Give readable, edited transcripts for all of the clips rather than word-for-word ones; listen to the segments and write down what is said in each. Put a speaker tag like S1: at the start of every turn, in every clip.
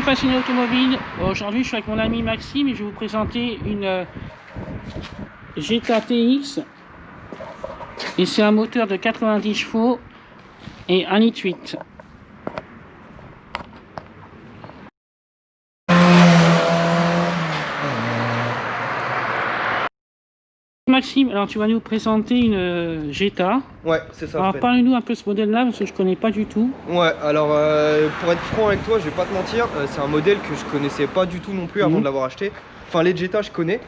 S1: les passionnés automobiles, aujourd'hui je suis avec mon ami Maxime et je vais vous présenter une Jetta TX et c'est un moteur de 90 chevaux et 1,8 litre. Maxime, alors tu vas nous présenter une Jetta.
S2: Ouais, c'est ça.
S1: Alors parle-nous un peu de ce modèle-là parce que je connais pas du tout.
S2: Ouais, alors pour être franc avec toi, je vais pas te mentir, c'est un modèle que je connaissais pas du tout non plus avant de l'avoir acheté. Enfin, les Jetta je connais,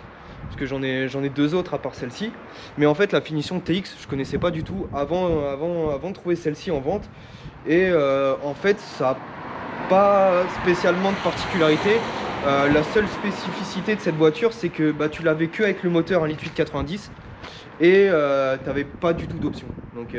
S2: parce que j'en ai deux autres à part celle-ci. Mais en fait, la finition TX, je connaissais pas du tout avant de trouver celle-ci en vente. Et en fait, ça a pas spécialement de particularité. La seule spécificité de cette voiture, c'est que tu l'avais que avec le moteur 1,8 litre 90 et tu n'avais pas du tout d'option. Donc tu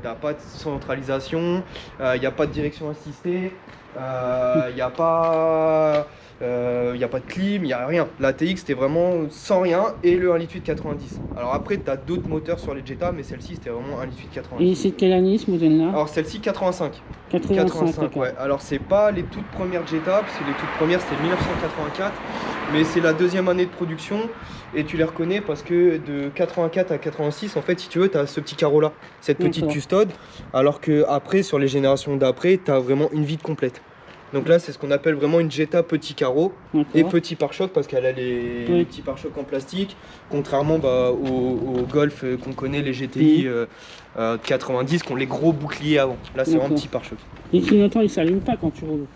S2: n'as pas de centralisation, il n'y a pas de direction assistée, il n'y a pas de clim, il n'y a rien. La TX c'était vraiment sans rien et le 1,8 litre 90. Alors après tu as d'autres moteurs sur les Jetta, mais celle-ci c'était vraiment 1,8 litre 90.
S1: Et c'est de quelle année ce modèle-là?
S2: Alors celle-ci 85.
S1: 85
S2: ouais. Alors c'est pas les toutes premières Jetta, parce que les toutes premières c'était 1984, mais c'est la deuxième année de production et tu les reconnais parce que de 84 à 86, en fait, si tu veux, tu as ce petit carreau là, cette petite custode, alors que après sur les générations d'après, tu as vraiment une vide complète. Donc là, c'est ce qu'on appelle vraiment une Jetta petit carreau et petit pare-choc parce qu'elle a les petits pare-chocs en plastique, contrairement au Golf qu'on connaît, les GTI 90 qui ont les gros boucliers avant. Là, c'est vraiment petit pare-choc.
S1: Les clignotants, ils s'allument pas quand tu roules?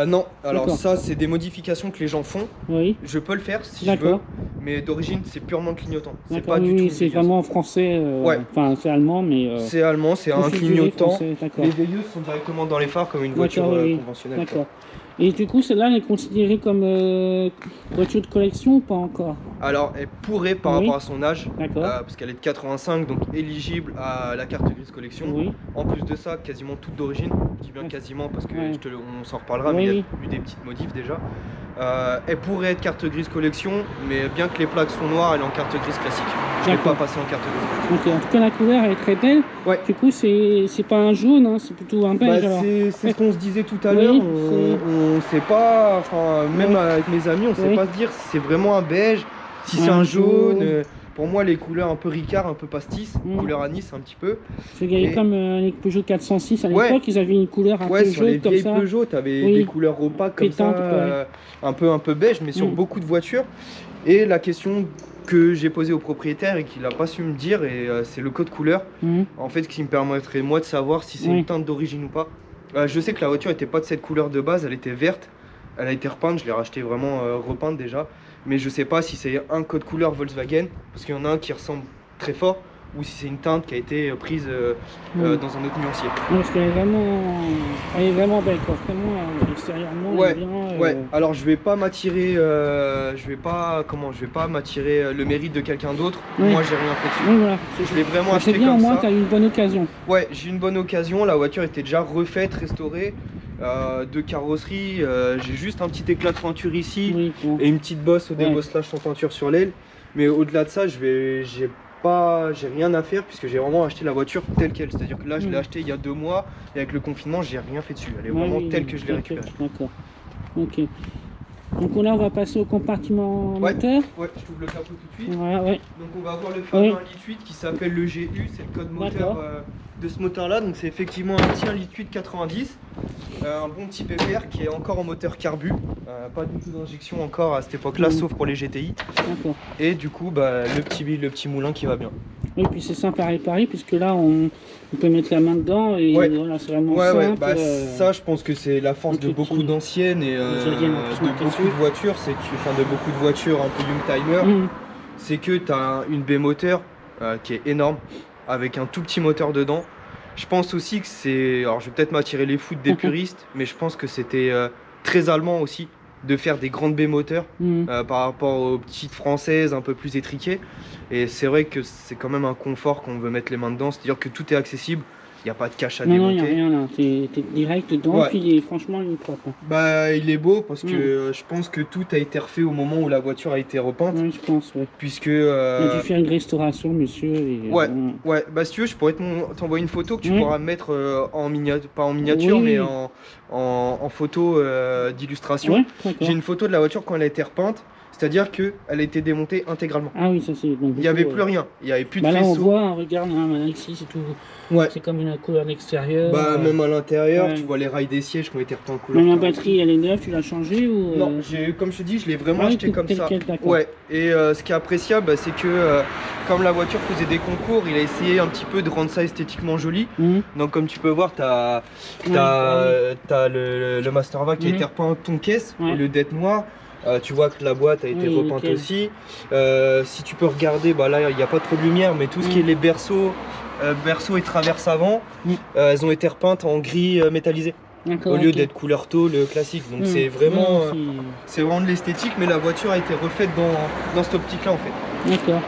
S2: Non, alors ça, c'est des modifications que les gens font. Oui. Je peux le faire si je veux, mais d'origine, c'est purement clignotant. C'est pas du tout.
S1: C'est vraiment français. Enfin, c'est allemand, mais.
S2: C'est allemand, c'est un clignotant. Les veilleuses sont directement dans les phares comme une voiture conventionnelle. D'accord.
S1: Et du coup, celle-là, elle est considérée comme voiture de collection ou pas encore?
S2: Alors, elle pourrait par rapport à son âge, parce qu'elle est de 85, donc éligible à la carte grise collection. En plus de ça, quasiment toute d'origine. Je dis bien quasiment parce que on s'en reparlera, mais il y a eu des petites modifs déjà. Elle pourrait être carte grise collection, mais bien que les plaques sont noires, elle est en carte grise classique. Je ne l'ai pas passée en carte grise.
S1: En tout cas, la couleur elle est très belle. Du coup, c'est pas un jaune, hein, c'est plutôt un beige.
S2: C'est ce qu'on se disait tout à l'heure. On sait pas, enfin, même avec mes amis, on sait pas se dire si c'est vraiment un beige, si c'est un jaune. Pour moi, les couleurs un peu Ricard, un peu pastis, couleur anis un petit peu.
S1: Il y avait comme les Peugeot 406 à l'époque, ils avaient une couleur un peu jaune comme ça.
S2: Sur les vieilles Peugeot, tu avais des couleurs opaques comme ça, un peu beige, mais sur beaucoup de voitures. Et la question que j'ai posée au propriétaire et qu'il n'a pas su me dire, et c'est le code couleur. En fait, ce qui me permettrait moi de savoir si c'est une teinte d'origine ou pas. Je sais que la voiture n'était pas de cette couleur de base, elle était verte. Elle a été repeinte, je l'ai racheté vraiment repeinte déjà. Mais je sais pas si c'est un code couleur Volkswagen, parce qu'il y en a un qui ressemble très fort, ou si c'est une teinte qui a été prise dans un autre nuancier.
S1: Parce qu'elle est vraiment belle, quoi. Vraiment extérieurement.
S2: Alors je vais pas m'attirer, je vais pas m'attirer le mérite de quelqu'un d'autre. Moi j'ai rien fait dessus. Je l'ai vraiment acheté comme ça.
S1: C'est bien, au moins tu as eu une bonne occasion.
S2: Ouais, j'ai eu une bonne occasion. La voiture était déjà refaite, restaurée. De carrosserie, j'ai juste un petit éclat de peinture ici et une petite bosse au débosselage sans peinture sur l'aile. Mais au-delà de ça, j'ai rien à faire puisque j'ai vraiment acheté la voiture telle qu'elle. C'est-à-dire que là, je l'ai acheté il y a 2 mois et avec le confinement, j'ai rien fait dessus. Elle est vraiment telle que je l'ai récupérée.
S1: D'accord. Ok. Donc là, on va passer au compartiment moteur.
S2: Ouais, je t'ouvre le capot tout de suite. Donc on va avoir le fameux 1,8 litre qui s'appelle le GU, c'est le code moteur de ce moteur-là. Donc c'est effectivement un petit 1,8 litre 90. Un bon petit pépère qui est encore en moteur carbu. Pas du tout d'injection encore à cette époque-là, sauf pour les GTI. Et du coup, le petit moulin qui va bien.
S1: Oui, puis c'est simple à réparer puisque là on peut mettre la main dedans et voilà, c'est vraiment simple.
S2: Ça, je pense que c'est la force de beaucoup d'anciennes et de beaucoup de voitures, c'est que, de beaucoup de voitures un peu Youngtimer, c'est que tu as une baie moteur qui est énorme avec un tout petit moteur dedans. Je pense aussi que c'est, alors je vais peut-être m'attirer les foudres des puristes, mais je pense que c'était très allemand aussi de faire des grandes baies moteurs par rapport aux petites françaises un peu plus étriquées. Et c'est vrai que c'est quand même un confort qu'on veut mettre les mains dedans, c'est-à-dire que tout est accessible. Il n'y a pas de cache à
S1: Non, il n'y a
S2: démonter.
S1: rien là. T'es direct dedans,
S2: Ouais.
S1: puis franchement, il est propre. Hein.
S2: Bah, il est beau parce que je pense que tout a été refait au moment où la voiture a été repeinte.
S1: Oui, je pense, ouais.
S2: Puisque.
S1: Il a dû faire une restauration, monsieur. Et,
S2: Ouais, ouais, bah si tu veux, je pourrais t'envoyer une photo que tu
S1: Oui.
S2: pourras mettre en miniature, pas en miniature,
S1: Oui.
S2: mais en photo d'illustration.
S1: Ouais, d'accord.
S2: J'ai une photo de la voiture quand elle a été repeinte, c'est-à-dire qu'elle a été démontée intégralement.
S1: Ah oui, ça c'est. Donc,
S2: Il n'y avait plus rien, il n'y avait plus de
S1: bah là, on
S2: faisceau.
S1: voit, regarde, hein, ici, c'est tout.
S2: Ouais.
S1: C'est comme une couleur d'extérieur.
S2: Bah, même à l'intérieur,
S1: ouais.
S2: tu vois les rails des sièges qui ont été repeints en couleur.
S1: Même la batterie, elle est neuve, tu l'as changée ou.
S2: Non, comme je te dis, je l'ai vraiment acheté comme ça.
S1: D'accord.
S2: Ouais, et ce qui est appréciable, bah, c'est que comme la voiture faisait des concours, il a essayé un petit peu de rendre ça esthétiquement joli. Donc comme tu peux voir, t'as le Mastervac qui a été repeint en ton caisse, au lieu d'être noir. Tu vois que la boîte a été repeinte aussi. Si tu peux regarder, bah là il n'y a pas trop de lumière, mais tout ce qui est les berceaux et traverses avant, elles ont été repeintes en gris métallisé. Au lieu d'être couleur tôle classique. Donc c'est vraiment, vraiment de l'esthétique, mais la voiture a été refaite dans cette optique là en fait.
S1: D'accord.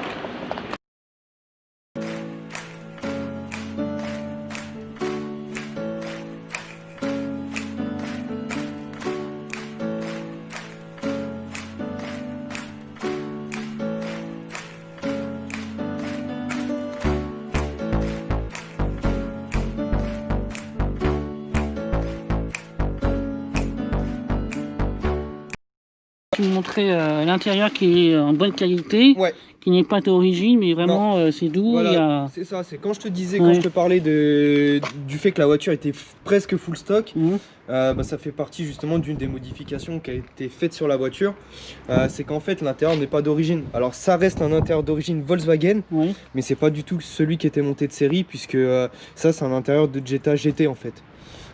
S1: Tu me montrais l'intérieur qui est en bonne qualité, qui n'est pas d'origine, mais vraiment c'est doux.
S2: Voilà, c'est ça, c'est quand je te disais, quand je te parlais du fait que la voiture était presque full stock, bah, ça fait partie justement d'une des modifications qui a été faite sur la voiture. C'est qu'en fait l'intérieur n'est pas d'origine. Alors ça reste un intérieur d'origine Volkswagen, mais c'est pas du tout celui qui était monté de série, puisque ça c'est un intérieur de Jetta GT en fait.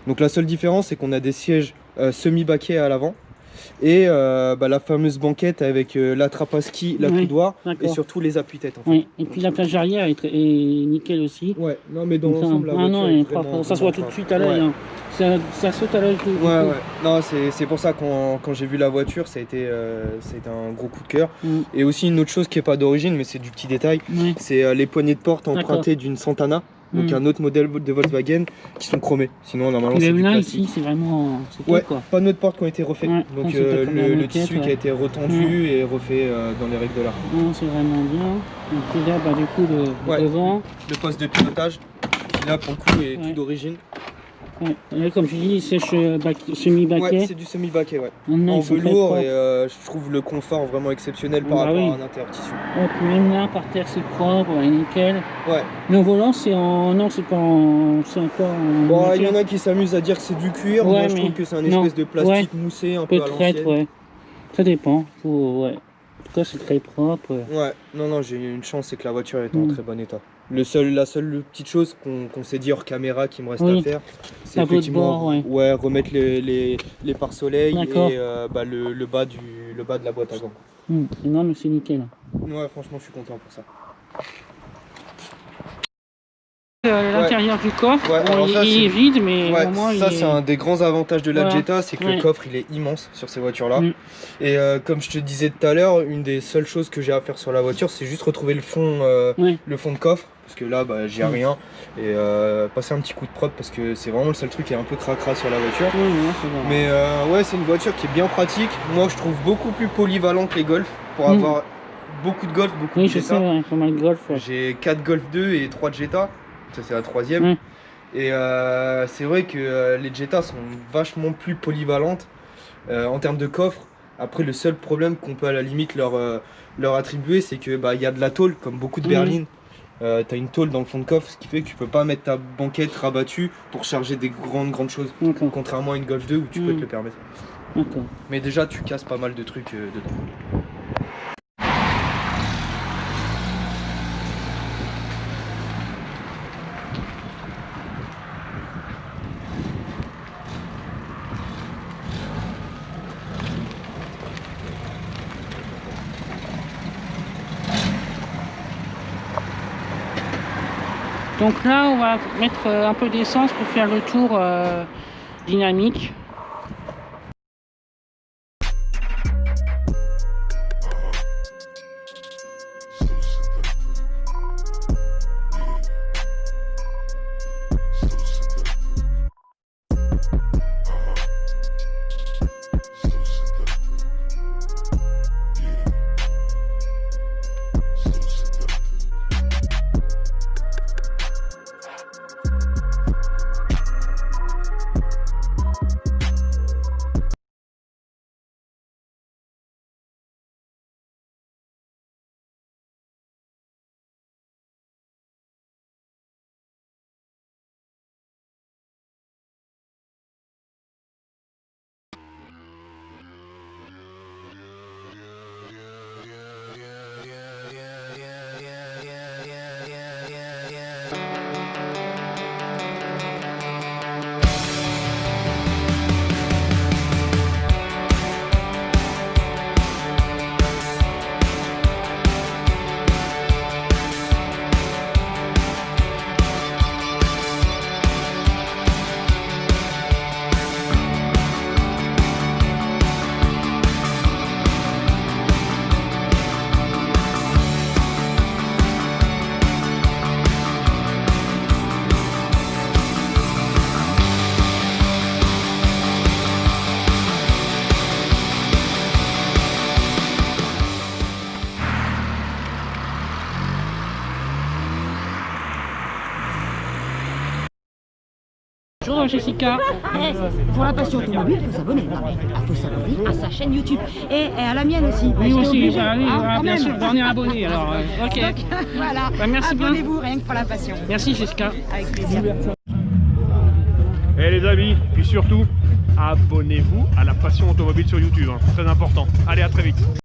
S2: Donc la seule différence c'est qu'on a des sièges semi-baquets à l'avant. Et bah, la fameuse banquette avec la trappe à ski, la coudoir et surtout les appuis-têtes en fait.
S1: Oui. Et puis la plage arrière est nickel aussi.
S2: Ouais, non mais dans l'ensemble la voiture est vraiment,
S1: ça se voit tout de suite à l'œil. Hein. Ça saute à l'œil tout.
S2: Ouais. Non, c'est pour ça quand j'ai vu la voiture, ça a été un gros coup de cœur. Et aussi une autre chose qui est pas d'origine, mais c'est du petit détail, c'est les poignées de porte empruntées d'une Santana. Donc un autre modèle de Volkswagen qui sont chromés. Sinon normalement c'est du plastique.
S1: Ici c'est vraiment
S2: quoi. Pas de porte qui ont été refaites. Donc le tissu qui a été retendu et refait dans les règles de l'art.
S1: C'est vraiment bien. Donc là bah, du coup le devant.
S2: Le poste de pilotage qui là pour le coup est tout d'origine.
S1: Là, comme tu dis, sèche semi-baquet.
S2: Ouais, c'est du semi-baquet, en velours et je trouve le confort vraiment exceptionnel par rapport à un intérieur tissu.
S1: Puis même là, par terre, c'est propre, nickel.
S2: Ouais.
S1: Le volant, c'est en. Non, c'est pas en. C'est encore en.
S2: Bon, il y en a qui s'amusent à dire que c'est du cuir. Moi, je trouve que c'est un espèce de plastique moussé un peu à l'ancienne.
S1: Ça dépend. En tout cas, c'est très propre.
S2: Ouais, non, j'ai une chance, c'est que la voiture est en très bon état. La seule petite chose qu'on s'est dit hors caméra qui me reste à faire, c'est effectivement remettre les pare-soleil et bah, le bas de la boîte à gants.
S1: Non, mais c'est nickel.
S2: Ouais, franchement, je suis content pour ça.
S1: L'intérieur du coffre, il est vide, mais au moins
S2: ça c'est un des grands avantages de la Jetta, c'est que le coffre il est immense sur ces voitures là. Et comme je te disais tout à l'heure, une des seules choses que j'ai à faire sur la voiture, c'est juste retrouver le fond de coffre, parce que là bah, j'y ai rien, et passer un petit coup de propre, parce que c'est vraiment le seul truc qui est un peu cracra sur la voiture. Mais c'est une voiture qui est bien pratique. Moi je trouve beaucoup plus polyvalent que les Golf pour avoir beaucoup de Golf, beaucoup de Jetta. J'ai 4 Golf 2 et 3 Jetta. Ça c'est la troisième. Et c'est vrai que les Jetta sont vachement plus polyvalentes en termes de coffre. Après le seul problème qu'on peut à la limite leur attribuer, c'est que bah, y a de la tôle comme beaucoup de berlines. T'as une tôle dans le fond de coffre, ce qui fait que tu peux pas mettre ta banquette rabattue pour charger des grandes choses. Contrairement à une Golf 2 où tu peux te le permettre. Mais déjà tu casses pas mal de trucs dedans.
S1: Donc là, on va mettre un peu d'essence pour faire le tour dynamique. Bonjour Jessica.
S3: Pour la passion automobile, il faut s'abonner. Non, mais il faut s'abonner à sa chaîne YouTube et à la mienne aussi.
S1: Oui,
S3: J'étais
S1: aussi,
S3: obligée,
S1: allez,
S3: hein,
S1: voilà,
S3: quand
S1: bien
S3: même.
S1: sûr, on est abonné alors. Ok.
S3: Donc, voilà,
S1: Bah, merci bien.
S3: abonnez-vous rien que pour la passion.
S1: Merci Jessica.
S3: Avec plaisir.
S4: Et les amis, puis surtout, abonnez-vous à la passion automobile sur YouTube, hein. Très important. Allez, à très vite.